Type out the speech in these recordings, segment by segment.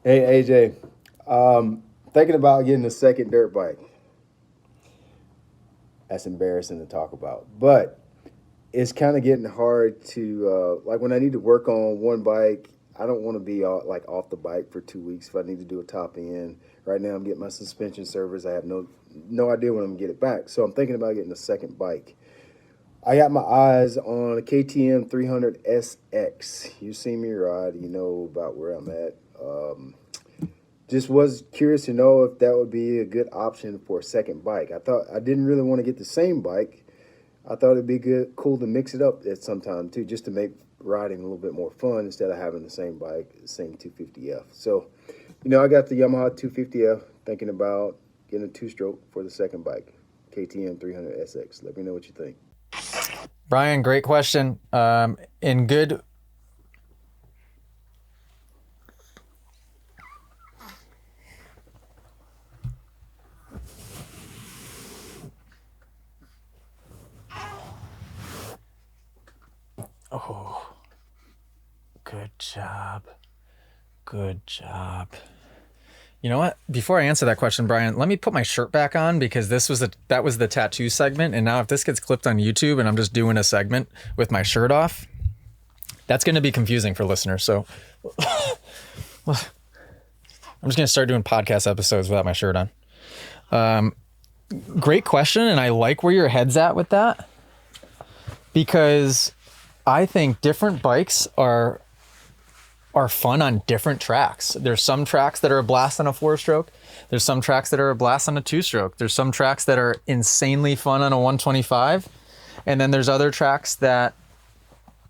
Hey AJ, thinking about getting a second dirt bike. That's embarrassing to talk about, but it's kind of getting hard to like when I need to work on one bike. I don't want to be like off the bike for 2 weeks if I need to do a top end. Right now, I'm getting my suspension service. I have no idea when I'm gonna get it back, so I'm thinking about getting a second bike. I got my eyes on a KTM 300SX. You see me ride, you know about where I'm at. Just was curious to know if that would be a good option for a second bike. I thought I didn't really want to get the same bike. I thought it'd be cool to mix it up at some time too, just to make riding a little bit more fun instead of having the same bike, the same 250F. So, I got the Yamaha 250F. Thinking about getting a two-stroke for the second bike, KTM 300SX. Let me know what you think. Brian, great question. In good. Oh, good job. Good job. You know what? Before I answer that question, Brian, let me put my shirt back on because that was the tattoo segment. And now if this gets clipped on YouTube and I'm just doing a segment with my shirt off, that's going to be confusing for listeners. So I'm just going to start doing podcast episodes without my shirt on. Great question. And I like where your head's at with that because I think different bikes are fun on different tracks. There's some tracks that are a blast on a 4-stroke. There's some tracks that are a blast on a 2-stroke. There's some tracks that are insanely fun on a 125. And then there's other tracks that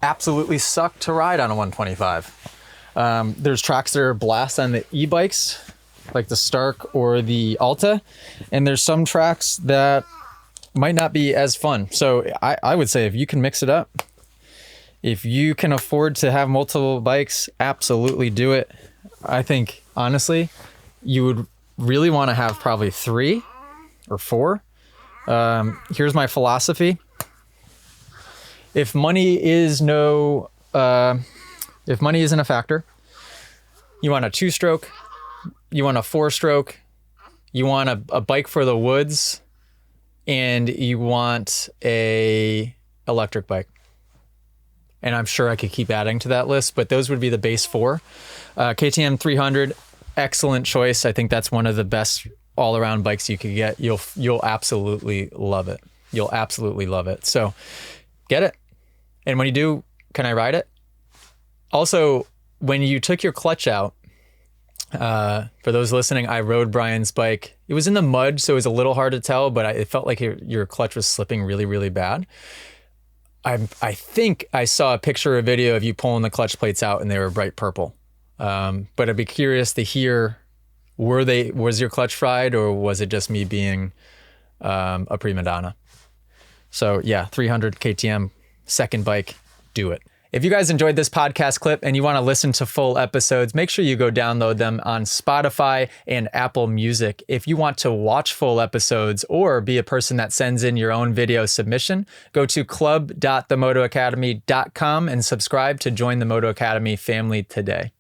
absolutely suck to ride on a 125. There's tracks that are a blast on the e-bikes, like the Stark or the Alta. And there's some tracks that might not be as fun. So I would say if you can mix it up, if you can afford to have multiple bikes, absolutely do it. I think, honestly, you would really want to have probably 3 or 4. Here's my philosophy. If money isn't a factor, you want a 2-stroke, you want a 4-stroke, you want a bike for the woods, and you want a electric bike. And I'm sure I could keep adding to that list, but those would be the base 4. KTM 300, excellent choice. I think that's one of the best all-around bikes you could get. You'll absolutely love it. You'll absolutely love it. So get it. And when you do, can I ride it? Also, when you took your clutch out, for those listening, I rode Brian's bike. It was in the mud, so it was a little hard to tell, but it felt like your clutch was slipping really, really bad. I think I saw a picture or video of you pulling the clutch plates out and they were bright purple. But I'd be curious to hear, was your clutch fried or was it just me being a prima donna? So yeah, 300 KTM, second bike, do it. If you guys enjoyed this podcast clip and you want to listen to full episodes, make sure you go download them on Spotify and Apple Music. If you want to watch full episodes or be a person that sends in your own video submission, go to club.themotoacademy.com and subscribe to join the Moto Academy family today.